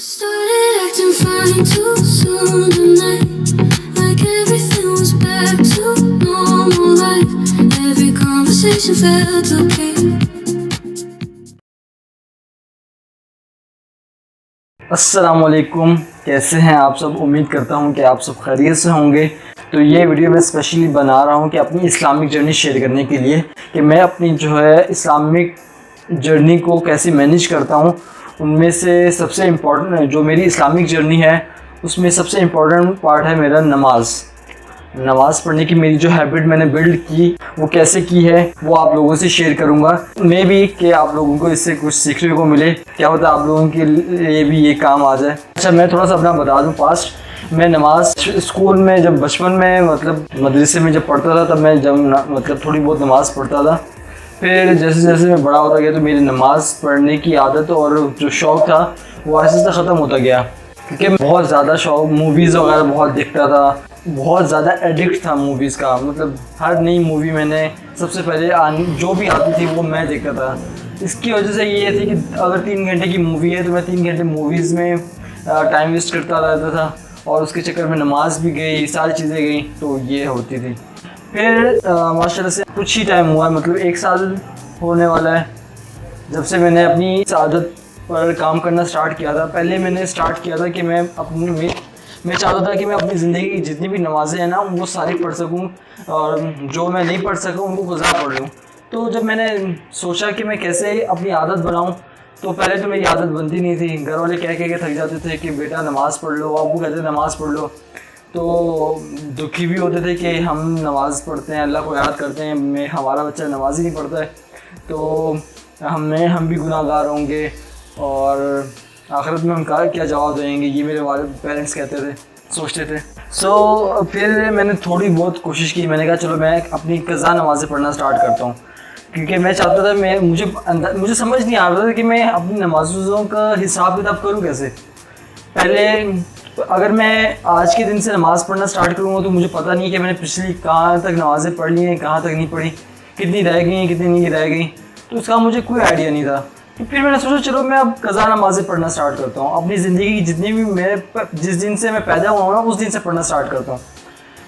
Started acting funny too soon tonight, like everything was back to normal life. Every conversation felt okay. अस्सलामुअलैकुम, कैसे हैं आप सब। उम्मीद करता हूं कि आप सब खैरियत से होंगे। तो ये वीडियो मैं स्पेशली बना रहा हूं कि अपनी इस्लामिक जर्नी शेयर करने के लिए कि मैं अपनी जो है इस्लामिक जर्नी को कैसे मैनेज करता हूं। उनमें से सबसे इम्पॉर्टेंट जो मेरी इस्लामिक जर्नी है उसमें सबसे इम्पॉर्टेंट पार्ट है मेरा नमाज़ पढ़ने की। मेरी जो हैबिट मैंने बिल्ड की वो कैसे की है वो आप लोगों से शेयर करूंगा। मे भी कि आप लोगों को इससे कुछ सीखने को मिले, क्या होता है आप लोगों के लिए भी ये काम आ जाए। अच्छा, मैं थोड़ा सा अपना बता दूं पास्ट। मैं नमाज़ स्कूल में जब बचपन में मतलब मदरसे में जब पढ़ता था तब मैं जब थोड़ी बहुत नमाज़ पढ़ता था। फिर जैसे जैसे मैं बड़ा होता गया तो मेरी नमाज़ पढ़ने की आदत और जो शौक़ था वो आहिस्ते आहिस्ते ख़त्म होता गया, क्योंकि बहुत ज़्यादा शौक़ मूवीज़ वगैरह बहुत देखता था, बहुत ज़्यादा एडिक्ट था मूवीज़ का। मतलब हर नई मूवी मैंने सबसे पहले जो भी आती थी वो मैं देखता था। इसकी वजह से ये थी कि अगर 3 घंटे की मूवी है तो मैं 3 घंटे मूवीज़ में टाइम वेस्ट करता रहता था और उसके चक्कर में नमाज भी गई, सारी चीज़ें गई, तो ये होती थी। फिर माशाल्लाह से कुछ ही टाइम हुआ है, मतलब 1 साल होने वाला है जब से मैंने अपनी इस आदत पर काम करना स्टार्ट किया था। पहले मैंने स्टार्ट किया था कि मैं चाहता था कि मैं अपनी ज़िंदगी की जितनी भी नमाज़ें हैं ना वो सारी पढ़ सकूं और जो मैं नहीं पढ़ सकूं उनको क़ज़ा पढ़ लूँ। तो जब मैंने सोचा कि मैं कैसे अपनी आदत बनाऊं, तो पहले तो मेरी आदत बनती नहीं थी। घर वाले कह के थक जाते थे कि बेटा नमाज़ पढ़ लो, अब्बू कहते नमाज़ पढ़ लो। तो दुखी भी होते थे कि हम नमाज़ पढ़ते हैं, अल्लाह को याद करते हैं, हमारा बच्चा नमाज ही नहीं पढ़ता है तो हम भी गुनाहगार होंगे और आखिरत में हम क्या जवाब देंगे, ये मेरे वाले पेरेंट्स सोचते थे। फिर मैंने थोड़ी बहुत कोशिश की। मैंने कहा चलो मैं अपनी क़ज़ा नमाज़ें पढ़ना स्टार्ट करता हूँ, क्योंकि मैं चाहता था मुझे समझ नहीं आ रहा था कि मैं अपनी नमाज़ों का हिसाब किताब करूँ कैसे। पहले अगर मैं आज के दिन से नमाज़ पढ़ना स्टार्ट करूँगा तो मुझे पता नहीं कि मैंने पिछली कहाँ तक नमाज़ें पढ़ ली हैं, कहाँ तक नहीं पढ़ी, कितनी रह गई हैं, कितनी नहीं रह गई, तो उसका मुझे कोई आइडिया नहीं था। तो फिर मैंने सोचा चलो मैं अब क़ज़ा नमाज़ें पढ़ना स्टार्ट करता हूँ। अपनी ज़िंदगी की जितनी भी जिस दिन से मैं पैदा हुआ हूँ ना उस दिन से पढ़ना स्टार्ट करता हूँ।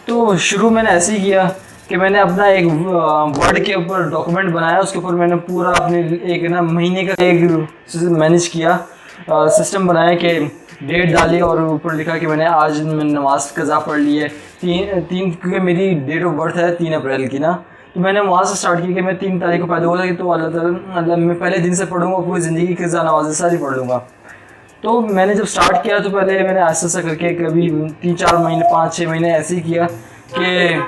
तो शुरू मैंने ऐसे ही किया कि मैंने अपना एक वर्ड के ऊपर डॉक्यूमेंट बनाया, उसके ऊपर मैंने पूरा अपने एक महीने का एक मैनेज किया, सिस्टम बनाया कि डेट डाली और ऊपर लिखा कि मैंने आज नमाज क़ज़ा पढ़ ली है। क्योंकि मेरी डेट ऑफ बर्थ है 3 अप्रैल की ना, तो मैंने वहाँ से स्टार्ट किया कि मैं 3 तारीख को पैदा हुआ था कि तो अल्लाह मैं पहले दिन से पढ़ूँगा, पूरी ज़िंदगी की क़ज़ा नमाज़ें सारी पढ़ लूँगा। तो मैंने जब स्टार्ट किया तो पहले मैंने ऐसा ऐसा करके कभी 3-4 महीने 5-6 महीने ऐसे ही किया कि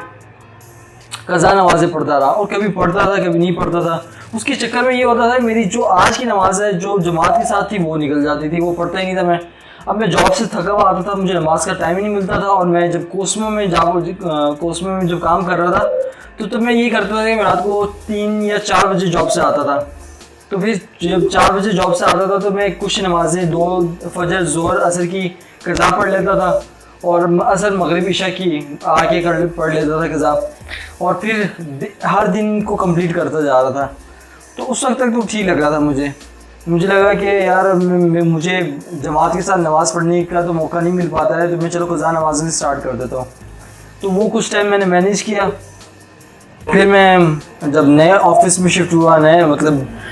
क़ज़ा नमाज़ें पढ़ता रहा और कभी पढ़ता था कभी नहीं पढ़ता था। उसके चक्कर में ये होता था मेरी जो आज की नमाज़ है जो जमात के साथ थी वो निकल जाती थी, वो पढ़ता ही नहीं था मैं। अब मैं जॉब से थका हुआ आता था, मुझे नमाज का टाइम ही नहीं मिलता था और मैं जब कोस्मो में जब काम कर रहा था तो मैं ये करता था कि मैं रात को 3 या 4 बजे जॉब से आता था। तो फिर जब 4 बजे जॉब से आता था तो मैं कुछ नमाज़ें 2 फजर ज़ोहर असर की क़ज़ा पढ़ लेता था और असर मगरिब इशा की आके पढ़ लेता था क़ज़ा, और फिर हर दिन को कंप्लीट करता जा रहा था। तो उस वक्त तक तो ठीक लग रहा था मुझे लगा कि यार मुझे जमात के साथ नमाज़ पढ़ने का तो मौका नहीं मिल पाता है, तो मैं चलो क़ज़ा नमाज़ें स्टार्ट कर देता हूँ। तो वो कुछ टाइम मैंने मैनेज किया। फिर मैं जब नए ऑफिस में शिफ्ट हुआ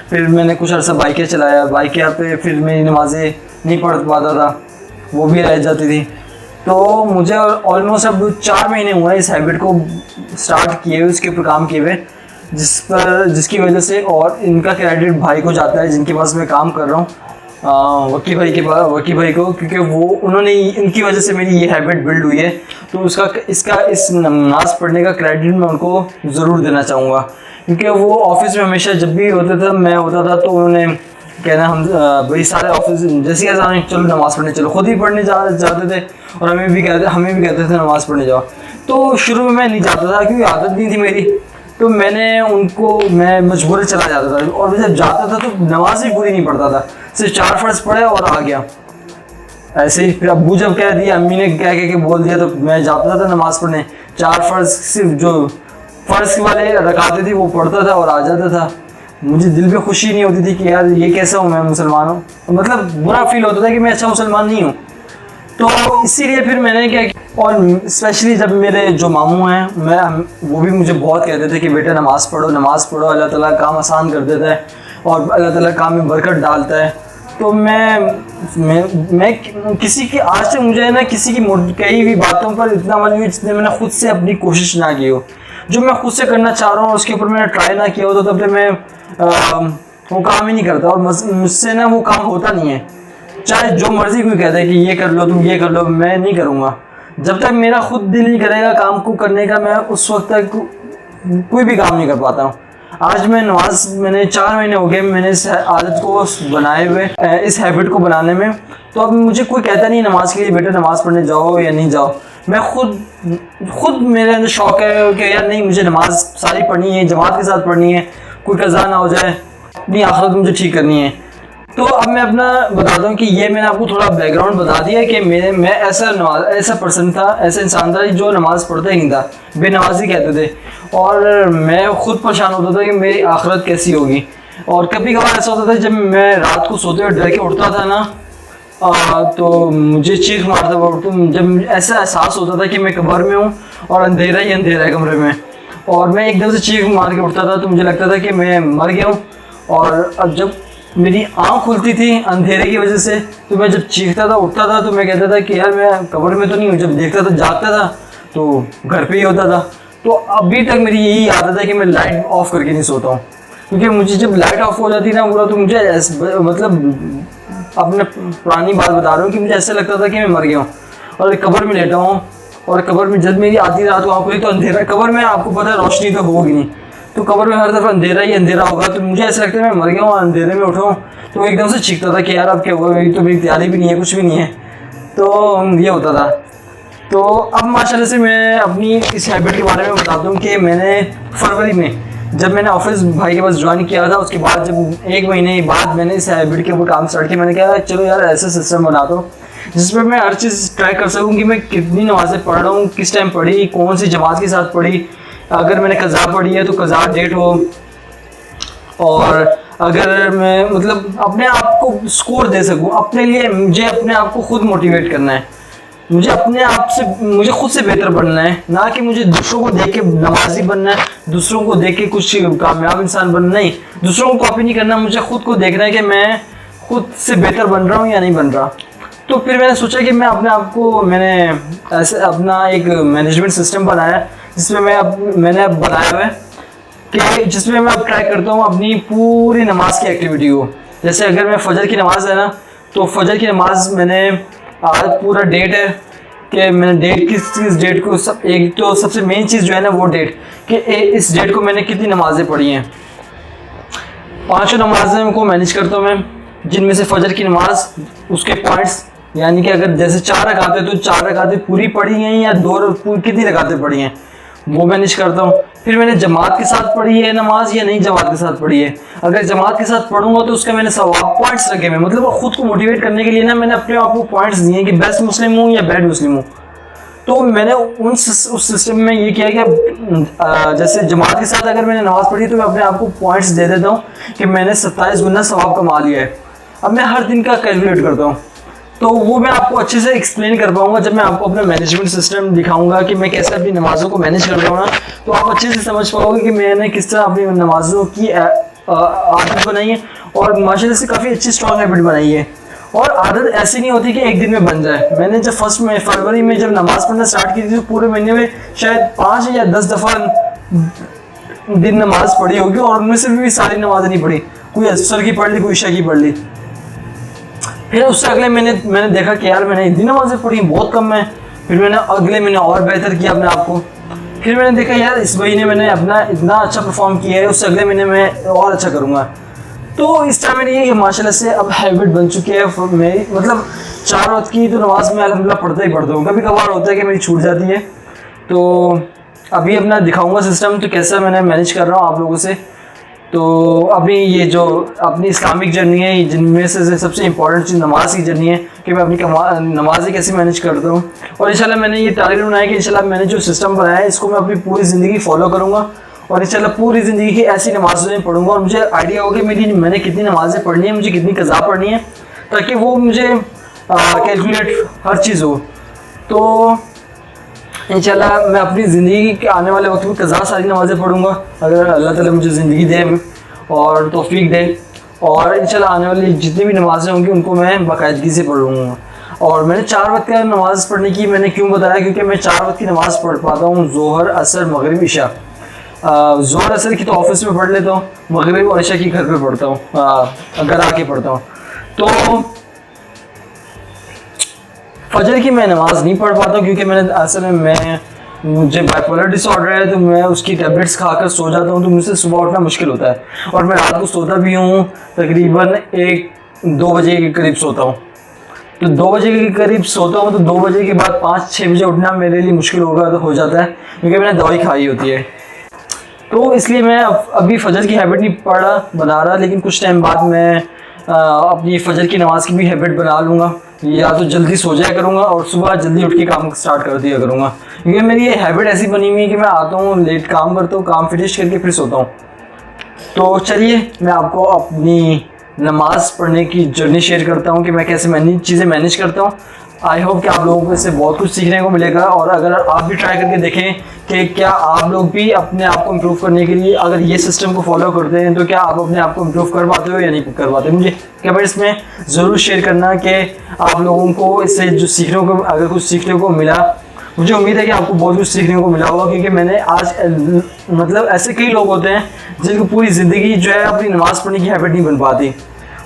फिर मैंने कुछ अर्सा बाइकें चलाया। बाइकें पे फिर मेरी नमाज़ें नहीं पढ़ पाता था, वो भी रह जाती थी। तो मुझे ऑलमोस्ट अब 4 महीने हुए इस हैबिट को स्टार्ट किए हुए, उसके ऊपर काम किए हुए, जिसकी वजह से और इनका क्रेडिट भाई को जाता है जिनके पास मैं काम कर रहा हूँ, वकी भाई को, क्योंकि इनकी वजह से मेरी ये हैबिट बिल्ड हुई है। तो इस नमाज़ पढ़ने का क्रेडिट मैं उनको ज़रूर देना चाहूँगा, क्योंकि वो ऑफिस में हमेशा जब भी मैं होता था तो उन्होंने कहना हम भाई सारे ऑफिस जैसे जाने चलो नमाज़ पढ़ने चलो, खुद ही पढ़ने जाते थे और हमें भी कहते थे नमाज़ पढ़ने जाओ। तो शुरू में मैं नहीं जाता था क्योंकि आदत नहीं थी मेरी, तो मैं मजबूरन चला जाता था और जब जाता था तो नमाज भी पूरी नहीं पढ़ता था, सिर्फ 4 फ़र्ज़ पढ़े और आ गया ऐसे ही। फिर अब्बू जब कह दिया, अम्मी ने कह के बोल दिया, तो मैं जाता था नमाज़ पढ़ने। 4 फ़र्ज़ सिर्फ जो फ़र्ज़ वाले रकातें थी वो पढ़ता था और आ जाता था। मुझे दिल पे खुशी नहीं होती थी कि यार ये कैसा हूँ, मैं मुसलमान हूँ, मतलब बुरा फील होता था कि मैं अच्छा मुसलमान नहीं हूँ। तो इसीलिए फिर मैंने क्या किया, और स्पेशली जब मेरे जो मामू हैं वो भी मुझे बहुत कहते थे कि बेटा नमाज़ पढ़ो, अल्लाह ताला काम आसान कर देता है और अल्लाह ताला काम में बरकत डालता है। तो मैं किसी की आज तक मुझे ना किसी की कही हुई बातों पर इतना अमल नहीं जितने मैंने खुद से अपनी कोशिश ना की हो। जो मैं खुद से करना चाह रहा हूँ उसके ऊपर मैंने ट्राई ना किया हो तो तब तक मैं वो काम ही नहीं करता, और मुझसे ना वो काम होता नहीं है। चाहे जो मर्जी कोई कहता है कि ये कर लो, तुम ये कर लो, मैं नहीं करूँगा। जब तक मेरा खुद दिल नहीं करेगा काम को करने का, मैं उस वक्त तक कोई भी काम नहीं कर पाता हूँ। आज मैंने 4 महीने हो गए मैंने इस आदत को बनाए हुए, इस हैबिट को बनाने में। तो अब मुझे कोई कहता नहीं नमाज़ के लिए बेटा नमाज़ पढ़ने जाओ या नहीं जाओ। मैं खुद मेरे अंदर शौक है कि यार नहीं, मुझे नमाज़ सारी पढ़नी है, जमात के साथ पढ़नी है, कोई कज़ा ना हो जाए, अपनी आखिरत मुझे ठीक करनी है। तो अब मैं अपना बता दूं कि ये मैंने आपको थोड़ा बैकग्राउंड बता दिया कि मैं ऐसा पर्सन था, ऐसा इंसान था जो नमाज़ पढ़ता ही नहीं था, बेनमाजी कहते थे, और मैं खुद परेशान होता था कि मेरी आखिरत कैसी होगी। और कभी कभार ऐसा होता था जब मैं रात को सोते हुए डर के उठता था ना, तो मुझे चीख मारता था। जब ऐसा एहसास होता था कि मैं कब्र में हूँ और अंधेरा ही अंधेरा है कमरे में, और मैं एकदम से चीख मार के उठता था, तो मुझे लगता था कि मैं मर गया हूँ। और अब जब मेरी आँख खुलती थी अंधेरे की वजह से, तो मैं जब चीखता था उठता था तो मैं कहता था कि यार मैं कब्र में तो नहीं हूँ। जब देखता था जागता था तो घर पे ही होता था। तो अभी तक मेरी यही आदत है कि मैं लाइट ऑफ करके नहीं सोता हूँ, क्योंकि मुझे जब लाइट ऑफ हो जाती ना पूरा, तो मुझे मतलब अपने पुरानी बात बता रहा हूँ कि मुझे ऐसा लगता था कि मैं मर गया हूँ और कब्र में लेटा हूँ। और कब्र में जब मेरी आधी रात को आँख खुली तो अंधेरा, कब्र में आपको पता है रोशनी तो होगी नहीं, तो कब्र में हर तरफ अंधेरा ही अंधेरा होगा। तो मुझे ऐसा लगता है मैं मर गया हूँ, अंधेरे में उठा हूँ। तो एकदम से चीखता था कि यार अब क्या होगा, तो मेरी तैयारी भी नहीं है, कुछ भी नहीं है। तो ये होता था। तो अब माशाल्लाह से मैं अपनी इस हैबिट के बारे में बता दूँ कि मैंने फरवरी में जब मैंने ऑफिस भाई के पास ज्वाइन किया था, उसके बाद जब 1 महीने बाद मैंने इस हैबिट के ऊपर काम स्टार्ट किया, मैंने कहा चलो यार ऐसा सिस्टम बना दो जिसमें मैं हर चीज़ ट्राई कर सकूँ कि मैं कितनी नमाज़ें पढ़ रहा हूँ, किस टाइम पढ़ी, कौन सी जमात के साथ पढ़ी, अगर मैंने कज़ा पढ़ी है तो कज़ा डेट हो, और अगर मैं मतलब अपने आप को स्कोर दे सकूँ अपने लिए। मुझे अपने आप को खुद मोटिवेट करना है, मुझे अपने आप से, मुझे खुद से बेहतर बनना है, ना कि मुझे दूसरों को देख के नमाजी बनना है, दूसरों को देख के कुछ कामयाब इंसान बनना। नहीं, दूसरों को कॉपी नहीं करना, मुझे खुद को देखना है कि मैं खुद से बेहतर बन रहा हूँ या नहीं बन रहा। तो फिर मैंने सोचा कि मैं अपने आप को, मैंने ऐसे अपना एक मैनेजमेंट सिस्टम बनाया जिसमें मैंने अब बनाया हुआ है कि जिसमें मैं अब ट्राई करता हूँ अपनी पूरी नमाज की एक्टिविटी को। जैसे अगर मैं फजर की नमाज़ है ना, तो फजर की नमाज़ मैंने आज पूरा डेट है कि मैंने डेट किस डेट को एक तो सबसे मेन चीज़ जो है ना वो डेट कि इस डेट को मैंने कितनी नमाज़ें पढ़ी हैं। 5 नमाज़ें को मैनेज करता हूँ मैं, जिनमें से फजर की नमाज उसके पॉइंट्स, यानी कि अगर जैसे 4 रकातें तो 4 रकातें पूरी पढ़ी हैं या 2 कितनी रकातें पढ़ी हैं वो मैनेज करता हूँ। फिर मैंने जमात के साथ पढ़ी है नमाज या नहीं जमात के साथ पढ़ी है। अगर जमात के साथ पढ़ूंगा तो उसका मैंने सवाब पॉइंट्स रखे हुए, मतलब खुद को मोटिवेट करने के लिए ना मैंने अपने आप को पॉइंट्स दिए कि बेस्ट मुस्लिम हूँ या बैड मुस्लिम हूँ। तो मैंने उस सिस्टम में ये किया कि जैसे जमात के साथ अगर मैंने नमाज पढ़ी तो मैं अपने आप को पॉइंट्स दे देता हूँ कि मैंने 27 गुना सवाब कमा लिया है। अब मैं हर दिन का कैलकुलेट करता हूँ, तो वो मैं आपको अच्छे से एक्सप्लेन कर पाऊंगा जब मैं आपको अपना मैनेजमेंट सिस्टम दिखाऊंगा कि मैं कैसे अपनी नमाज़ों को मैनेज कर रहा हूँ ना, तो आप अच्छे से समझ पाओगे कि मैंने किस तरह अपनी नमाज़ों की आदत बनाई है और माशाल्लाह से काफ़ी अच्छी स्ट्रॉन्ग हैबिट बनाई है। और आदत ऐसी नहीं होती कि एक दिन में बन जाए। मैंने जब फरवरी में जब नमाज़ पढ़ना स्टार्ट की थी तो पूरे महीने में शायद 5 या 10 दफ़ा दिन नमाज़ पढ़ी होगी, और उनमें से भी सारी नमाज़ें नहीं पढ़ी, कोई असर की पढ़ ली, कोई इशा की पढ़ ली। फिर उससे अगले मैंने देखा कि यार मैंने इतनी नमाज़ें पढ़ी बहुत कम है। फिर मैंने अगले महीने और बेहतर किया अपने आप को। फिर मैंने देखा यार इस महीने मैंने अपना इतना अच्छा परफॉर्म किया है, उससे अगले महीने मैं और अच्छा करूँगा। तो इस टाइम मेरी ये माशाल्लाह से अब हैबिट बन चुकी है मेरी, मतलब 4 वक्त की तो नमाज़ में अल्हम्दुलिल्लाह पढ़ता ही पढ़ता हूँ। कभी कभार होता है कि मेरी छूट जाती है, तो अभी अपना दिखाऊँगा सिस्टम तो कैसा मैंने मैनेज कर रहा हूँ आप लोगों से। तो अपनी ये जो अपनी इस्लामिक जर्नी है, जिनमें से सबसे इम्पोर्टेंट चीज़ नमाज की जर्नी है कि मैं अपनी नमाज़ें कैसे मैनेज करता हूँ। और इंशाल्लाह मैंने ये टारगेट बनाया कि इंशाल्लाह मैंने जो सिस्टम बनाया है इसको मैं अपनी पूरी ज़िंदगी फॉलो करूँगा और इंशाल्लाह पूरी ज़िंदगी की ऐसी नमाज़ें पढ़ूंगा और मुझे आइडिया हो कि मैंने कितनी नमाज़ें पढ़नी है, मुझे कितनी कज़ा पढ़नी है, ताकि वो मुझे कैलकुलेट हर चीज़ हो। तो इंशाल्लाह मैं अपनी ज़िंदगी के आने वाले वक्त में कज़ा सारी नमाज़ें पढ़ूंगा, अगर अल्लाह ताला मुझे ज़िंदगी दे और तौफीक दे। और इंशाल्लाह आने वाली जितनी भी नमाज़ें होंगी उनको मैं बाकायदगी से पढ़ूंगा। और मैंने 4 वक्त का नमाज़ पढ़ने की मैंने क्यों बताया, क्योंकि मैं 4 वक्त की नमाज़ पढ़ पाता हूँ, ज़ोहर, असर, मगरिब, इशा। ज़ोहर असर की तो ऑफिस में पढ़ लेता हूँ, मगरिब और इशा की घर पे पढ़ता हूँ, घर आके पढ़ता हूँ। तो फजर की मैं नमाज़ नहीं पढ़ पाता क्योंकि मैंने असल में मुझे बाइपोलर डिसऑर्डर है, तो मैं उसकी टैबलेट्स खाकर सो जाता हूँ, तो मुझसे सुबह उठना मुश्किल होता है। और मैं रात को सोता भी हूँ तकरीबन 1-2 बजे के करीब सोता हूँ। तो 2 बजे के करीब सोता हूँ, तो 2 बजे के बाद 5-6 बजे उठना मेरे लिए मुश्किल हो जाता है, क्योंकि मैंने दवाई खाई होती है। तो इसलिए मैं अभी फजर की हैबिट नहीं बना रहा, लेकिन कुछ टाइम बाद मैं अपनी फजर की नमाज़ की भी हैबिट बना लूँगा। या तो जल्दी सो जाया करूँगा और सुबह जल्दी उठ के काम स्टार्ट कर दिया करूँगा, क्योंकि मेरी ये हैबिट ऐसी बनी हुई है कि मैं आता हूँ लेट, काम करता हूँ, काम फिनिश करके फिर सोता हूँ। तो चलिए मैं आपको अपनी नमाज़ पढ़ने की जर्नी शेयर करता हूँ कि मैं कैसे चीज़ें मैनेज करता हूँ। आई होप कि आप लोगों को इससे बहुत कुछ सीखने को मिलेगा। और अगर आप भी ट्राई करके देखें कि क्या आप लोग भी अपने आप को इम्प्रूव करने के लिए अगर ये सिस्टम को फॉलो करते हैं, तो क्या आप अपने आप को इम्प्रूव कर पाते हो या नहीं कर पाते। मुझे कमेंट्स में ज़रूर शेयर करना कि आप लोगों को इससे जो सीखने को, अगर कुछ सीखने को मिला। मुझे उम्मीद है कि आपको बहुत कुछ सीखने को मिला होगा, क्योंकि मैंने आज मतलब ऐसे कई लोग होते हैं जिनको पूरी ज़िंदगी जो है अपनी नमाज़ पढ़ने की हैबिट नहीं बन पाती।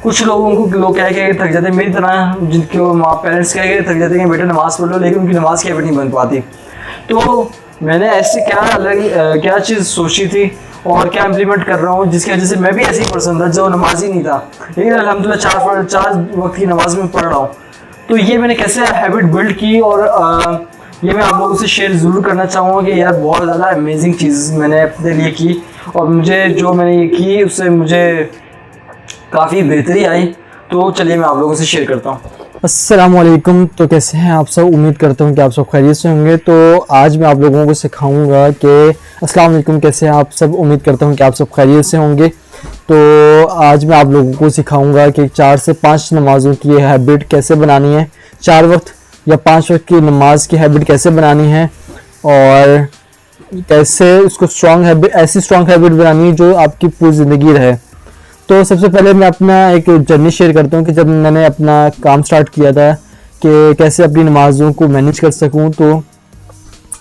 कुछ लोगों को लोग कह के थक जाते हैं, मेरी तरह जिनके माँ पेरेंट्स कह के थक जाते हैं कि बेटा नमाज़ पढ़ लो, लेकिन उनकी नमाज़ की हैबिट नहीं बन पाती। तो मैंने ऐसे क्या चीज़ सोची थी और क्या इम्प्लीमेंट कर रहा हूँ, जिसकी वजह से मैं भी ऐसे ही पर्सन था जो नमाज ही नहीं था, लेकिन अल्हम्दुलिल्लाह 4 वक्त की नमाज में पढ़ रहा हूँ। तो ये मैंने कैसे हैबिट बिल्ड की और ये मैं आप लोगों से शेयर ज़रूर करना चाहूँगा कि यार बहुत ज़्यादा अमेजिंग चीज़ मैंने अपने लिए की, और मुझे जो मैंने ये की उससे मुझे काफ़ी बेहतरी आई। तो चलिए मैं आप लोगों से शेयर करता हूँ। अस्सलामुअलैकुम। तो कैसे हैं आप सब, उम्मीद करता हूँ कि आप सब खैरियत से होंगे। तो आज मैं आप लोगों को सिखाऊंगा कि अस्सलाम वालेकुम, कैसे हैं आप सब, उम्मीद करता हूँ कि आप सब खैरियत से होंगे। तो आज मैं आप लोगों को सिखाऊंगा कि 4 से 5 नमाज़ों की हैबिट कैसे बनानी है, 4 वक्त या 5 वक्त की नमाज की हैबिट कैसे बनानी है, और कैसे उसको ऐसी स्ट्रॉन्ग हैबिट बनानी है जो आपकी पूरी ज़िंदगी रहे। तो सबसे पहले मैं अपना एक जर्नी शेयर करता हूँ कि जब मैंने अपना काम स्टार्ट किया था कि कैसे अपनी नमाज़ों को मैनेज कर सकूँ। तो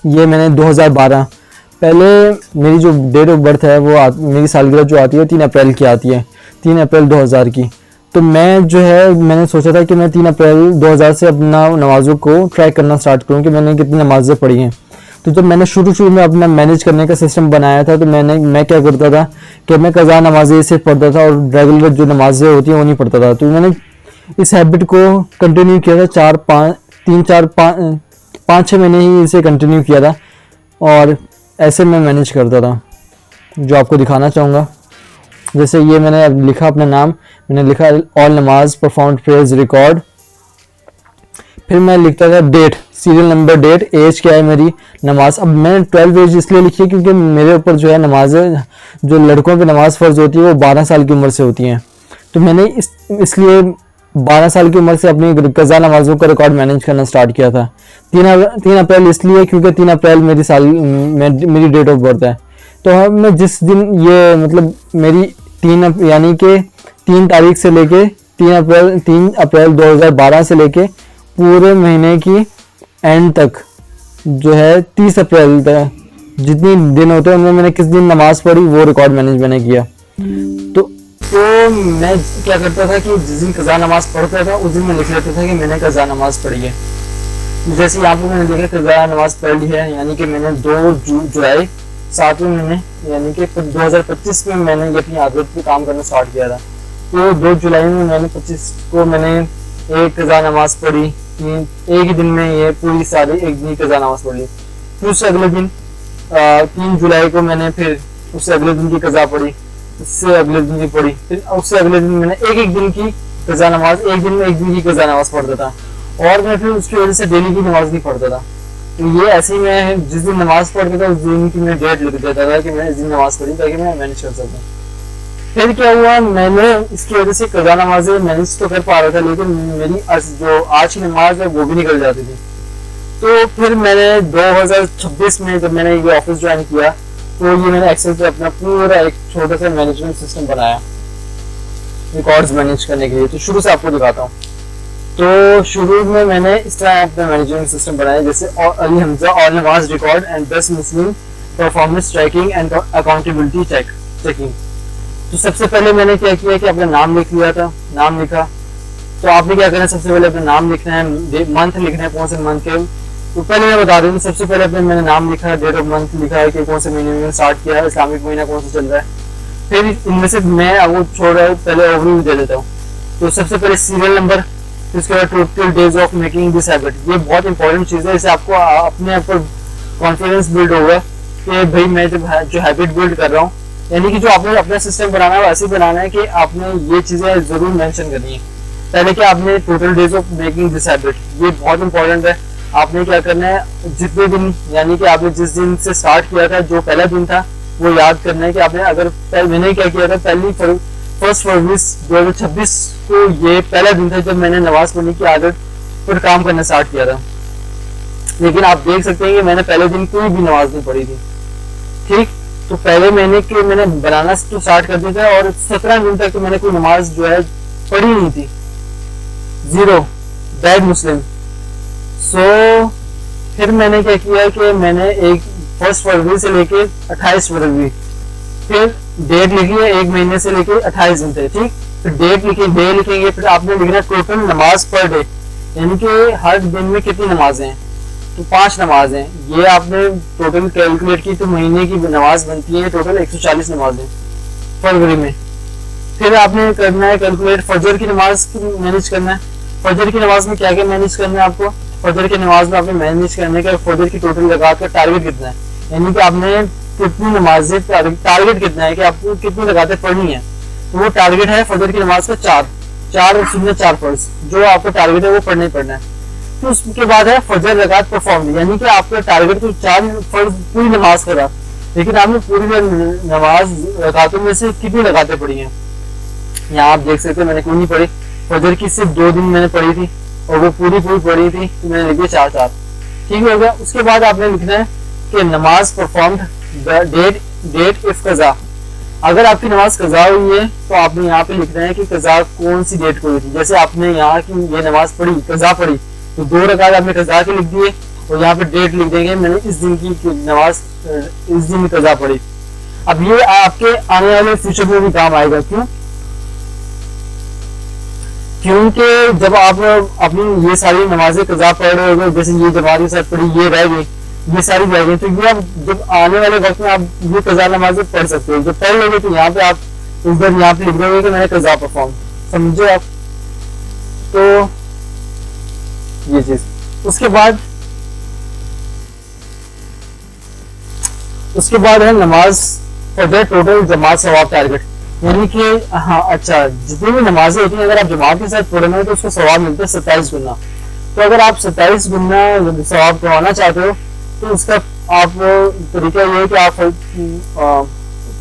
ये मैंने 2012, पहले मेरी जो डेट ऑफ बर्थ है वो मेरी सालगिरह जो आती है 3 अप्रैल की आती है, 3 अप्रैल 2000 की। तो मैंने सोचा था कि मैं 3 अप्रैल 2000 से अपना नमाज़ों को ट्रैक करना स्टार्ट करूँ कि मैंने कितनी नमाज़ें पढ़ी हैं। तो जब मैंने शुरू में अपना मैनेज करने का सिस्टम बनाया था, तो मैं क्या करता था कि मैं कज़ा नमाज़ें सिर्फ पढ़ता था और रेगुलर जो नमाज़ें होती हैं वो नहीं पढ़ता था। तो मैंने इस हैबिट को कंटिन्यू किया था 5-6 महीने ही इसे कंटिन्यू किया था, और ऐसे मैं मैनेज करता था, जो आपको दिखाना चाहूँगा। जैसे ये मैंने लिखा अपना नाम, मैंने लिखा ऑल नमाज परफॉर्म्ड प्रेयर्स रिकॉर्ड, फिर मैं लिखता था date, serial number, date, age क्या है मेरी नमाज। अब मैंने 12 एज इसलिए लिखी है क्योंकि मेरे ऊपर जो है नमाज़ें, जो लड़कों पे नमाज फ़र्ज होती है वो 12 साल की उम्र से होती हैं। तो मैंने इसलिए 12 साल की उम्र से अपनी कज़ा नमाज़ों का रिकॉर्ड मैनेज करना स्टार्ट किया था। 3 अप्रैल इसलिए क्योंकि 3 अप्रैल मेरी डेट ऑफ बर्थ है। तो मैं जिस दिन ये मतलब मेरी 3 तारीख से लेके 3 अप्रैल 2012 से लेके पूरे महीने की एंड तक जो है 30 अप्रैल तक जितने दिन होते हैं उनमें मैंने किस दिन नमाज पढ़ी वो रिकॉर्ड मैंने किया। तो मैं क्या करता था कि जिस दिन कज़ा नमाज पढ़ता था उस दिन मैं लिख लेता था कि मैंने कज़ा नमाज पढ़ी है। जैसे यहाँ पर मैंने लिखा कज़ा नमाज पढ़ ली है, यानी कि मैंने 2 जुलाई 7वें महीने यानी कि 2025 में मैंने ये अपनी आदत पे काम करना स्टार्ट किया था। तो 2 जुलाई में मैंने 25 को मैंने एक कज़ा नमाज पढ़ी, एक ही दिन में ये पूरी सारी एक दिन कज़ा नमाज पढ़ ली। फिर उससे अगले दिन 3 जुलाई को मैंने फिर उससे अगले दिन की कज़ा पढ़ी, उससे अगले दिन की पढ़ी, फिर उससे अगले दिन मैंने एक दिन की कज़ा नमाज, एक दिन में एक दिन की कज़ा नमाज पढ़ता था, और मैं फिर उसकी वजह से डेली की नमाज नहीं पढ़ता था। तो ये ऐसे ही मैं जिस दिन नमाज पढ़ता था उस दिन की मैं डेट लिख देता था कि मैंने इस दिन नमाज पढ़ी, ताकि मैं मैनेज कर सकूँ। फिर क्या हुआ, मैंने इसकी वजह से कज़ा नमाज़ें मैनेज तो कर पा रहा था, लेकिन मेरी जो आज की नमाज है वो भी निकल जाती थी। तो फिर मैंने 2026 में जब मैंने ये ऑफिस ज्वाइन किया, तो ये मैंने एक्सेल पे अपना पूरा एक छोटा सा मैनेजमेंट सिस्टम बनाया रिकॉर्ड्स मैनेज करने के लिए। तो शुरू से आपको दिखाता हूँ। तो शुरू में मैंने इस तरह अपना मैनेजमेंट सिस्टम बनाया, जैसे अली हमजा ऑल नमाज record and 10 Muslim performance tracking and accountability checking. तो सबसे पहले मैंने क्या किया कि अपना नाम लिख लिया था, नाम लिखा। तो आपने क्या करना है, सबसे पहले अपना नाम लिखना है, मंथ लिखना है, कौन से मंथ के। तो पहले मैं बता दूँ, सबसे पहले अपने मैंने नाम लिखा, डेट ऑफ मंथ लिखा है कि कौन से महीने में स्टार्ट किया है, इस्लामिक महीना कौन सा चल रहा है। फिर इनमें से मैं वो छोड़ रहा हूँ, पहले ओवरव्यू दे देता हूँ। तो सबसे पहले सीरियल नंबर, फिर उसके बाद total days of making this habit. ये बहुत इंपॉर्टेंट चीज़ है, इससे आपको अपने ऊपर कॉन्फिडेंस बिल्ड होगा कि भाई मैं जो हैबिट बिल्ड कर रहा हूँ, यानी कि जो आपने अपना सिस्टम बनाना है वो ऐसे बनाना है कि आपने ये चीज़ें ज़रूर मेंशन करनी है। पहले कि आपने total days of making this habit, ये बहुत इंपॉर्टेंट है। आपने क्या करना है, जितने दिन, यानी कि आपने जिस दिन से स्टार्ट किया था, जो पहला दिन था, वो याद करना है कि आपने अगर मैंने क्या किया था, 1 फरवरी 2026 को ये पहला दिन था जब मैंने नमाज पढ़ने की आदत पर काम करना स्टार्ट किया था। लेकिन आप देख सकते हैं कि मैंने पहले दिन कोई भी नमाज नहीं पढ़ी थी। ठीक, तो पहले महीने के मैंने बनाना तो स्टार्ट कर दिया था और 17 दिन तक तो मैंने कोई नमाज जो है पढ़ी नहीं थी। 0 बैड मुस्लिम। सो फिर मैंने क्या किया कि मैंने 1 फरवरी से लेके 28 फरवरी, फिर डेट लिखी है 1 महीने से लेके 28 दिन तक। ठीक, फिर डेट लिखी, डे लिखेंगे, फिर आपने लिखना टोटल नमाज पर डे, यानी कि हर दिन में कितनी नमाजें हैं। तो 5 नमाजें, ये आपने टोटल कैलकुलेट की तो महीने की नमाज बनती है टोटल 140 नमाजें फरवरी में। फिर आपने करना है कैलकुलेट फजर की नमाज मैनेज करना है। फजर की नमाज में क्या क्या मैनेज करना है आपको, फजर की नमाज में आपने मैनेज करने का फजर की टोटल लगात का टारगेट कितना है, यानी कि आपने कितनी नमाजें, टारगेट कितना है कि आपको कितनी लगातें पढ़नी है। तो वो टारगेट है फजर की नमाज का 4 सुन्नत 4 फर्ज, जो आपका टारगेट है वो पढ़ना ही पढ़ना है। तो उसके बाद है फजर लगात परफॉर्म, यानी कि आपका टारगेट तो 4 फर्ज पूरी नमाज करा, लेकिन आपने पूरी नमाज लगातों में से कितनी लगातें पढ़ी हैं। यहाँ आप देख सकते हैं मैंने कोई नहीं पढ़ी, फजर की सिर्फ 2 दिन मैंने पढ़ी थी और वो पूरी पढ़ी थी, तो मैंने लिख दिया 4। ठीक हो गया। उसके बाद आपने लिखना है कि नमाज परफॉर्म्ड डेट इफ कज़ा। अगर आपकी नमाज कज़ा हुई है तो आपने यहाँ पे लिखना है कि कज़ा कौन सी डेट को हुई थी। जैसे आपने यहाँ की ये नमाज पढ़ी, कज़ा पढ़ी, तो 2 रकात आपने कज़ा के लिख दिए और यहाँ पे डेट लिख देंगे मैंने इस दिन की नमाज, इस दिन कज़ा पढ़ी। अब ये आपके आने वाले फ्यूचर में भी काम आएगा। क्योंकि जब आप अपनी ये सारी नमाजें कज़ा पढ़ रहे होंगे, जैसे ये जमात के साथ पढ़ी, ये रह गई, ये सारी रह गई, तो ये आप जब आने वाले वक्त में आप ये कज़ा नमाजें पढ़ सकते हो। जब पढ़ लोगे तो यहाँ पे आप उधर यहाँ पे लिख दोगे कि मैंने कज़ा परफॉर्म, समझो आप। तो ये चीज, उसके बाद है नमाज फजर टोटल जमात सवाब टारगेट, यानी कि हाँ अच्छा, जितनी भी नमाजें होती हैं अगर आप जमात के साथ पढ़ोगे तो उसको सवाब मिलता है 27 गुना। तो अगर आप 27 गुना सवाब कमाना चाहते हो तो उसका आप तरीका ये है कि आप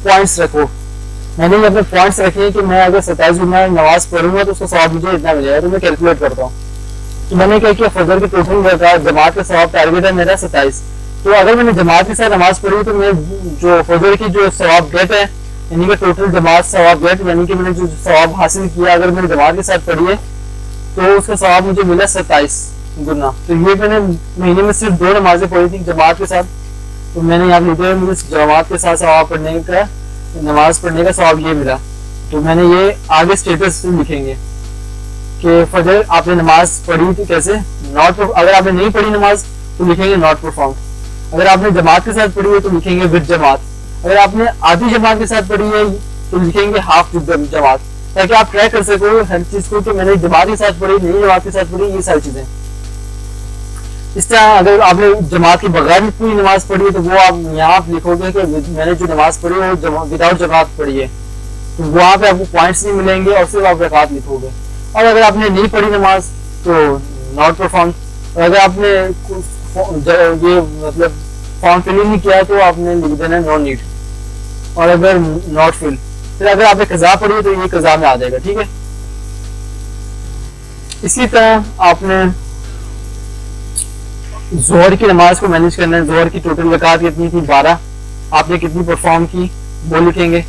पॉइंट्स रखो। मैंने अपने पॉइंट्स रखे हैं कि मैं अगर 27 गुना नमाज पढ़ूंगा तो उसका सवाब मुझे इतना मिलेगा, तो मैं कैलकुलेट करता हूँ। तो मैंने क्या किया, फजर की टोटल जमात का सवाब टारगेट है मेरा 27। तो अगर मैंने जमात के साथ नमाज पढ़ी तो मैं जो फजर की जो सवाब गेट है, यानी कि टोटल जमात सवाब गेट, यानी कि मैंने जो सवाब हासिल किया अगर मैंने जमात के साथ पढ़ी है तो उसका सवाब मुझे मिला 27 गुना। तो ये मैंने महीने में सिर्फ 2 नमाजें पढ़ी थी जमात के साथ, तो मैंने यहाँ लिखे मुझे जमात के साथ सवाब पढ़ने का, नमाज पढ़ने का सवाब ये मिला। तो मैंने ये आगे स्टेटस लिखेंगे कि फजर आपने नमाज पढ़ी थी कैसे, नॉट, अगर आपने नहीं पढ़ी नमाज तो लिखेंगे नॉट परफॉर्म। अगर आपने जमात के साथ पढ़ी है तो लिखेंगे विद जमात। अगर आपने आधी जमात के साथ पढ़ी है तो लिखेंगे हाफ विद जमात, ताकि आप ट्रैक कर सको हर चीज को कि मैंने जमात के साथ पढ़ी, नहीं जमात के साथ पढ़ी, ये सारी चीजें। इस तरह अगर आपने जमात के बगैर पूरी नमाज पढ़ी है तो वो आप यहाँ लिखोगे कि मैंने जो नमाज पढ़ी है वो विदाउट जमात पढ़ी है, तो वहाँ पे आपको पॉइंट्स नहीं मिलेंगे और सिर्फ आप रकात लिखोगे। और अगर आपने नहीं पढ़ी नमाज तो नॉट परफॉर्म। और अगर आपने ये मतलब फॉर्म फिल नहीं किया तो आपने लिख देना नो नीड, और अगर नॉट फिल, फिर अगर आपने कज़ा पढ़ी है तो ये कज़ा में आ जाएगा। ठीक है, इसी तरह आपने जोहर की नमाज को मैनेज करना है। जोहर की टोटल रकात कितनी थी? 12। आपने कितनी परफॉर्म की वो लिखेंगे,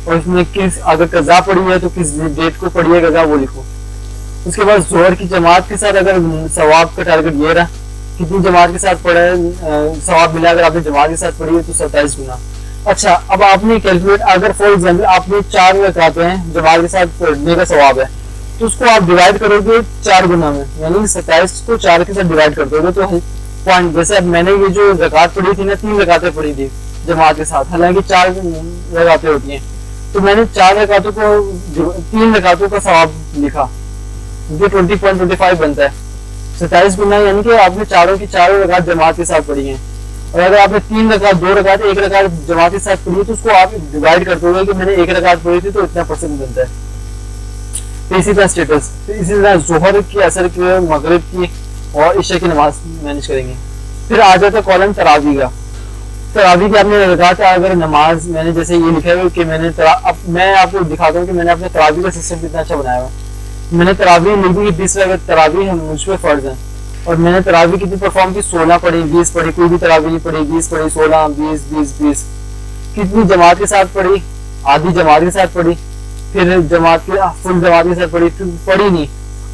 और उसमें किस, अगर कज़ा पड़ी है तो किस डेट को पड़ी है कज़ा वो लिखो। उसके बाद जोहर की जमात के साथ अगर सवाब का टारगेट ये रहा, कितनी जमात के साथ पढ़ा है सवाब मिला, अगर आपने जमात के साथ पढ़ी है तो 27 गुना। अच्छा, अब आपने कैलकुलेट, अगर फॉर एग्जाम्पल आपने 4 रकातें हैं जमात के साथ पढ़ने का सवाब है, तो उसको आप डिवाइड करोगे 4 गुना में, यानी 27 को 4 के साथ डिवाइड कर दोगे तो पॉइंट, जैसे अब मैंने ये जो रकात पढ़ी थी ना, 3 रकातें पढ़ी थी जमात के साथ, हालांकि 4 रकातें होती हैं, तो मैंने 4 रकातों को 3 रकातों का सवाब लिखा, जो 20.25 बनता है। 27 गुना यानी कि आपने चारों की चारों रकात जमात के साथ पढ़ी हैं, और अगर आपने 3 रकात, 2 रकात, 1 रकात जमात के साथ पढ़ी है तो उसको आप डिवाइड कर दोगे कि मैंने 1 रकात पढ़ी थी तो इतना परसेंट बनता है। तो इसी तरह स्टेटस, तो इसी तरह जोहर की, असर की, मगरिब की और इशा की नमाज मैनेज करेंगे। फिर आ जाता है कॉलम तरावी का। तरावी की आपने रकात, अगर नमाज मैंने जैसे ये लिखा है कि मैंने अब मैं आपको दिखाता हूँ कि मैंने अपने तरावी का सिस्टम कितना अच्छा बनाया हुआ है। मैंने तरावी लिख दी कि 20 रकात तरावी है, मुझ पे फर्ज है, और मैंने तरावी कितनी परफॉर्म की? 16 पढ़ी, 20 पढ़ी, कोई भी तरावी नहीं पढ़ी, 20 पढ़ी, 16, 20, 20, 20। कितनी जमात के साथ पढ़ी? आधी जमात के साथ पढ़ी, फिर जमात के फुल जमात के साथ पढ़ी, फिर पढ़ी नहीं,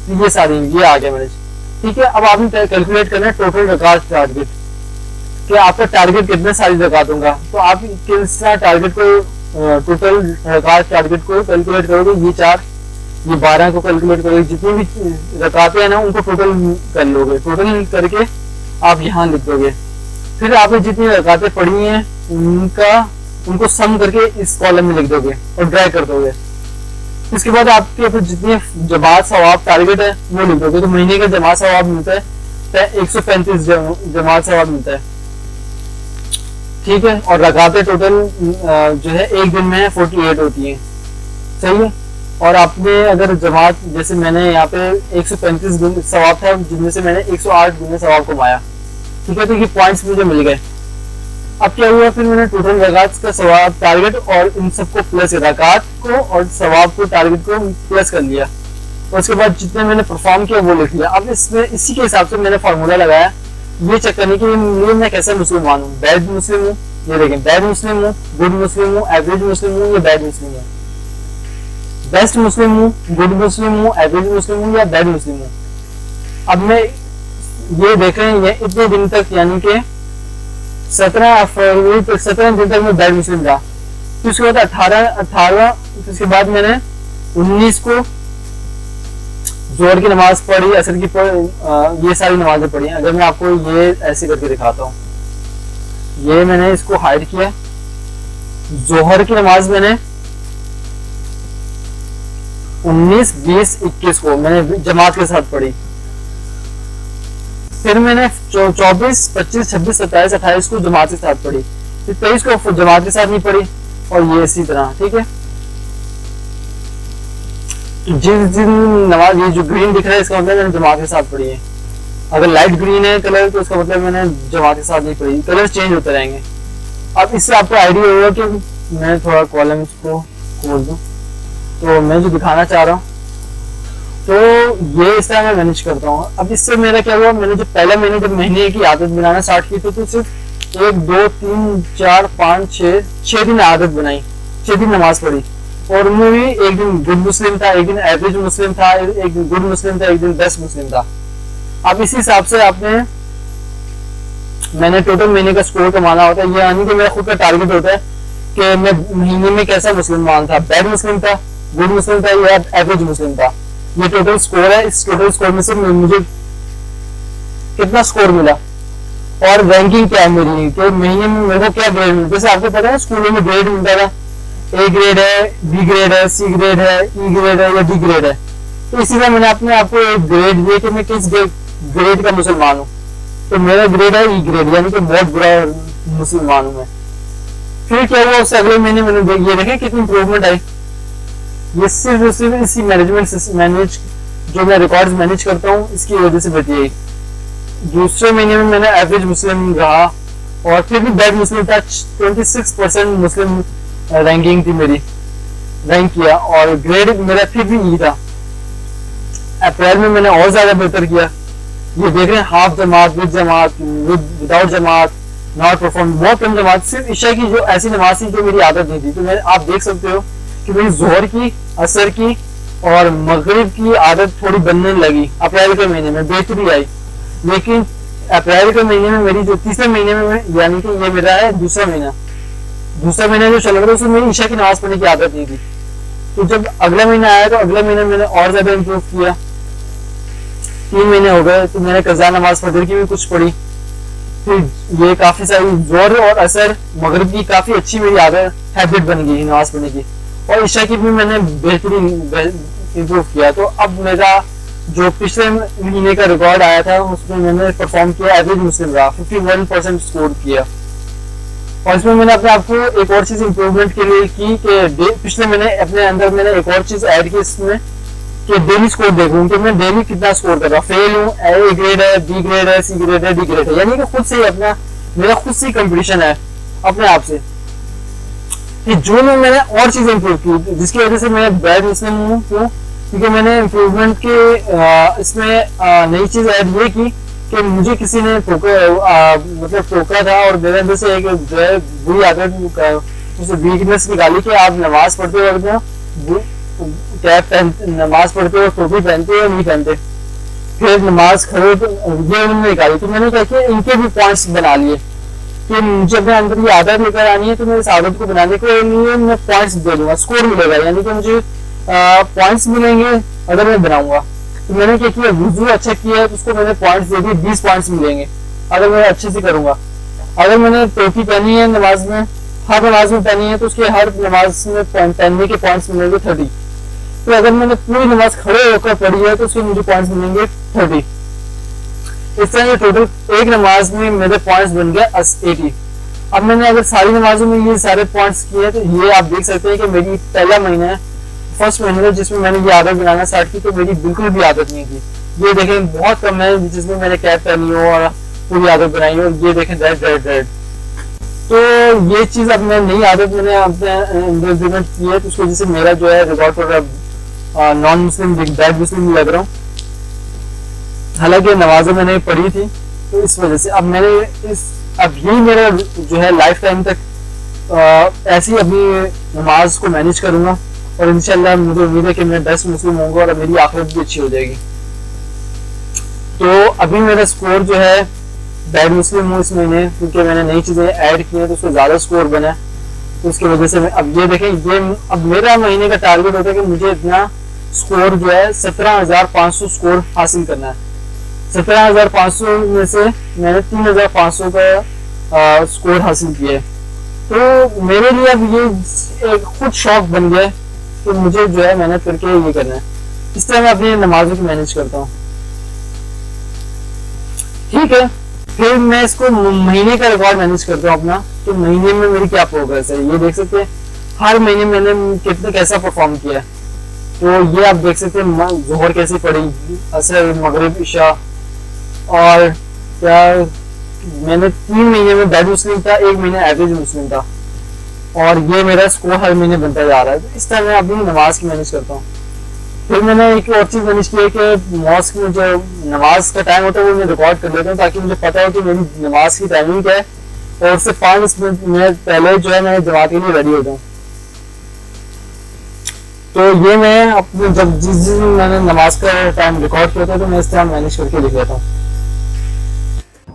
तो ये सारी, ये आ गया मैंने। ठीक है, अब आपने कैलकुलेट करना है टोटल रकात टारगेट, कि आपका टारगेट कितने सारी रकातों का, तो आप किस टारगेट को, टोटल रकात टारगेट को कैलकुलेट करोगे, ये 4, ये 12 को कैलकुलेट करोगे, जितनी भी रकातें हैं ना उनको टोटल कर लोगे, टोटल करके आप यहाँ लिख दोगे। फिर आपने जितनी रकातें पढ़ी हैं उनको सम करके इस कॉलम में लिख दोगे और ड्रैग कर दोगे। इसके बाद आपके फिर जितने जमात सवाब टारगेट है वो लिख दोगे, तो महीने का जमात सवाब मिलता है 135 जमात सवाब मिलता है। ठीक है, और रकातें टोटल जो है एक दिन में 48 होती हैं। सही है, और आपने अगर जमात, जैसे मैंने यहाँ पे 135 दिन सवाब था, जिनमें से मैंने 108 दिन में सवाब कमाया। ठीक है, तो ये पॉइंट्स मुझे मिल गए। अब क्या हुआ, फिर मैंने टोटल रकात का सवाब टारगेट और इन सबको प्लस, रकात को और सवाब को टारगेट को प्लस कर लिया, और उसके बाद जितने मैंने परफॉर्म किया वो लिख लिया। अब इसमें इसी के हिसाब से मैंने फार्मूला लगाया, ये चेक करने के लिए मैं कैसा मुसलमान हूँ, बैड मुस्लिम हूँ, ये देखें, बैड मुस्लिम हूँ, गुड मुस्लिम हूँ, एवरेज मुस्लिम हूँ, या बैड मुस्लिम हूँ, बेस्ट मुस्लिम हूँ, गुड मुस्लिम हूँ, एवरेज मुस्लिम हूँ, या बैड मुस्लिम हूँ। अब मैं ये देख रहे हैं, ये इतने दिन तक, यानी कि 17 फरवरी तक, 17 दिन तक मैं बैड मुस्लिम रहा। फिर उसके बाद 18 उसके बाद मैंने 19 को जोहर की नमाज पढ़ी, असर की ये सारी नमाजें पढ़ी। अगर मैं आपको ये ऐसे करके दिखाता हूँ, ये मैंने इसको हाइड किया। जोहर की नमाज मैंने 19, 20, 21 को मैंने जमात के साथ पढ़ी। फिर मैंने 24, 25, 26, 27, 28 को जमात के साथ पढ़ी। फिर 23 को जमात के साथ नहीं पढ़ी, और ये इसी तरह। ठीक है, जिस दिन नमाज, ये जो ग्रीन दिख रहा है इसका मतलब मैंने जमात के साथ पढ़ी है। अगर लाइट ग्रीन है कलर तो उसका मतलब मैंने जमात के साथ नहीं पढ़ी। कलर चेंज होते रहेंगे। अब इससे आपको आइडिया होगा कि मैं थोड़ा कॉलम्स को खोल दूं, तो मैं जो दिखाना चाह रहा हूँ, तो ये इस तरह मैं मैनेज करता हूँ। अब इससे मेरा क्या हुआ, मैंने जो पहला महीने जब महीने की आदत बनाना स्टार्ट की तो सिर्फ 1, 2, 3, 4, 5, 6 दिन आदत बनाई, 6 दिन नमाज पढ़ी, और उनमें भी एक दिन गुड मुस्लिम था, एक दिन एवरेज मुस्लिम था, एक दिन गुड मुस्लिम था, एक दिन बेस्ट मुस्लिम था। अब इसी हिसाब से मैंने टोटल महीने का स्कोर कमाना होता है, यानी कि मेरा खुद का टारगेट होता है कि मैं महीने में कैसा मुसलमान था, बैड मुस्लिम था, गुड मुस्लिम था, या एवरेज मुस्लिम था। ये टोटल स्कोर है। इस टोटल स्कोर में से मुझे कितना स्कोर मिला और रैंकिंग क्या है मेरी, कि महीने में मेरे को क्या ग्रेड मिलता है। जैसे आपको पता है स्कूलों में ग्रेड मिलता था, ए ग्रेड है, बी ग्रेड है, सी ग्रेड है, ई ग्रेड है, या डी ग्रेड है। तो इसी तरह मैंने अपने आपको एक ग्रेड दिया कि मैं किस ग्रेड का मुसलमान हूँ, तो मेरा ग्रेड है ई ग्रेड, यानी कि बहुत बुरा मुसलमान हूँ मैं। फिर क्या हुआ, उससे अगले महीने मैंने ये देखें कितनी इंप्रूवमेंट आई। ये सिर्फ इसी मैनेजमेंट मैनेज जो मैं रिकॉर्ड्स मैनेज करता हूँ इसकी वजह से बची है। दूसरे महीने में मैंने एवरेज मुस्लिम रहा और फिर भी बैड मुस्लिम था। 26% मुस्लिम रैंकिंग थी मेरी, रैंक किया और ग्रेड मेरा फिर भी ई था। अप्रैल में मैंने और ज्यादा बेहतर किया। ये देख रहे हैं, half Jamaat, with Jamaat, without Jamaat, not perform, बहुत कम जमात। सिर्फ ईशा की जो ऐसी नमाज थी जो मेरी आदत नहीं थी। तो मैं आप देख सकते हो कि मेरी जोहर की, असर की और मगरिब की आदत थोड़ी बनने लगी अप्रैल के महीने में, बेहतरी आई। लेकिन अप्रैल के महीने में मेरी जो तीसरे महीने में, यानी कि ये मेरा है दूसरा महीना जो चल रहा था, उसमें मेरी ईशा की नमाज पढ़ने की आदत नहीं थी। तो जब अगला महीना आया तो अगले महीने मैंने और ज्यादा इम्प्रूव किया। 3 महीने हो गए तो मैंने कज़ा नमाज फजर की भी कुछ पढ़ी। फिर ये काफी सारी जोर और असर मगरिब की काफी अच्छी मेरी आदत, हैबिट बन गई नमाज पढ़ने की। और ईशा की भी मैंने बेहतरीन इम्प्रूव किया। तो अब मेरा जो पिछले महीने का रिकॉर्ड आया था उसमें मैंने परफॉर्म किया, एवरेज मुस्लिम रहा, 51% स्कोर किया। और इसमें मैंने अपने आप को एक और चीज इम्प्रूवमेंट के लिए की कि पिछले महीने अपने अंदर मैंने एक और चीज ऐड की इसमें कि डेली स्कोर देखूं कि मैं डेली कितना स्कोर कर रहा हूँ। फेल हूँ, ए ग्रेड है, बी ग्रेड है, सी ग्रेड है, डी ग्रेड है, यानी कि खुद से ही अपना मेरा खुद से कंपटीशन है अपने आप से। कि जून में मैंने और चीजें इम्प्रूव की जिसकी वजह से मैं बैड मुस्लिम हूँ। क्यों? क्योंकि मैंने इम्प्रूवमेंट के इसमें नई चीज ऐड ये की कि मुझे किसी ने टोका था और मेरे अंदर से एक जो है बुरी आदत, उसे वीकनेस निकाली कि आप नमाज पढ़ते हो, कैप पहनते, नमाज पढ़ते हो, टोपी पहनते हो, नहीं पहनते, फिर नमाज खड़े, ये उन्होंने निकाली। तो मैंने क्या किया, इनके भी पॉइंट्स बना लिए कि मुझे अपने अंदर ये आदत लेकर आनी है। तो मैं इस आदत को बनाने के लिए मैं पॉइंट्स दे दूंगा, स्कोर मिलेगा, यानी कि मुझे पॉइंट्स मिलेंगे अगर मैं बनाऊंगा। तो मैंने क्या किया, वुजू अच्छा किया है तो उसको मैंने पॉइंट्स दे दिए, 20 पॉइंट्स मिलेंगे अगर मैं अच्छे से करूंगा। अगर मैंने टोपी पहनी है नमाज में, हर नमाज में पहनी है, तो उसके हर नमाज में पहनने के पॉइंट्स मिलेंगे 30। तो अगर मैंने पूरी नमाज खड़े होकर पढ़ी है तो उसके मुझे पॉइंट्स मिलेंगे 30। इस तरह टोटल एक नमाज में मेरे पॉइंट्स बन गए 80। अब मैंने अगर सारी नमाजों में ये सारे पॉइंट्स किए तो ये आप देख सकते हैं कि मेरी पहला महीना है, फर्स्ट महीने में जिसमें मैंने ये आदत बनाना स्टार्ट की तो मेरी बिल्कुल भी आदत नहीं थी। ये देखें बहुत कम है जिसमें मैंने कैप पहनी हो और पूरी आदत बनाई हो। ये देखें रेड। तो ये चीज अब मैं नई आदत मैंने अपने इम्प्लीमेंट की है, तो उसकी वजह से मेरा जो है रिकॉर्ड पर नॉन मुस्लिम बैड मुस्लिम लग रहा हूँ। हालांकि नमाजें मैंने पढ़ी थी तो इस वजह से अब मैंने अब यही मेरा जो है लाइफ टाइम तक ऐसी अपनी नमाज को मैनेज करूंगा और इंशाल्लाह मुझे उम्मीद है कि मैं बेस्ट मुस्लिम होऊंगा और मेरी आखिरत भी अच्छी हो जाएगी। तो अभी मेरा स्कोर जो है बैड मुस्लिम हूँ इस महीने, क्योंकि मैंने नई चीजें ऐड की हैं तो उससे ज्यादा स्कोर बना है। तो उसकी वजह से मैं अब ये देखें, ये अब मेरा महीने का टारगेट होता है कि मुझे इतना स्कोर जो है 17,500 स्कोर हासिल करना है। 17,500 में से मैंने 3,500 का स्कोर हासिल किया है। तो मेरे लिए अब ये एक खुद शौक बन गया है कि मुझे जो है मेहनत करके ये करना है। इस तरह मैं अपनी नमाजों को मैनेज करता हूँ। ठीक है, फिर मैं इसको महीने का रिकॉर्ड मैनेज करता हूँ अपना। तो महीने में मेरी क्या प्रोग्रेस है ये देख सकते हैं। हर महीने मैंने कैसा परफॉर्म किया है। तो ये आप देख सकते हैं जोहर कैसे पड़ी, असर, मगरिब, इशा। और क्या मैंने 3 महीने में बैड मुस्लिम था, 1 महीने एवरेज मुस्लिम था और ये मेरा स्कोर हर महीने बनता जा रहा है। तो इस तरह मैं अपनी नमाज की मैनेज करता हूँ। फिर मैंने एक और चीज मैनेज की है कि मॉस्क में जो नमाज का टाइम होता है वो मैं रिकॉर्ड कर लेता हूँ ताकि मुझे पता हो कि मेरी नमाज की टाइमिंग क्या है और उससे 5 मिनट पहले जो है मैं जमात के लिए रेडी हो जाऊँ। तो ये मैं अपने जब जिस दिन मैंने नमाज का टाइम रिकॉर्ड किया था तो मैं इस तरह मैनेज करके लिख लेता हूँ।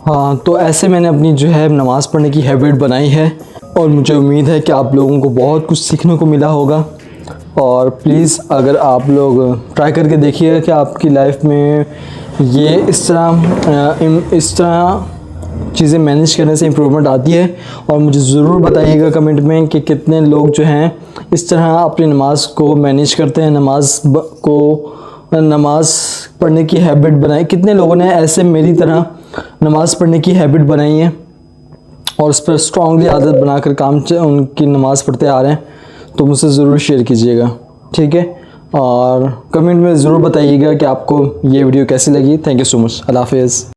हाँ, तो ऐसे मैंने अपनी जो है नमाज़ पढ़ने की हैबिट बनाई है और मुझे उम्मीद है कि आप लोगों को बहुत कुछ सीखने को मिला होगा। और प्लीज़ अगर आप लोग ट्राई करके देखिएगा कि आपकी लाइफ में ये इस तरह चीज़ें मैनेज करने से इम्प्रूवमेंट आती है। और मुझे ज़रूर बताइएगा कमेंट में कि कितने लोग जो हैं इस तरह अपनी नमाज को मैनेज करते हैं, नमाज पढ़ने की हैबिट बनाई। कितने लोगों ने ऐसे मेरी तरह नमाज़ पढ़ने की हैबिट बनाई है और उस पर स्ट्रांगली आदत बनाकर काम उनकी नमाज़ पढ़ते आ रहे हैं। तो मुझसे ज़रूर शेयर कीजिएगा, ठीक है। और कमेंट में ज़रूर बताइएगा कि आपको ये वीडियो कैसी लगी। Thank you so much. अल्लाह हाफ़िज़।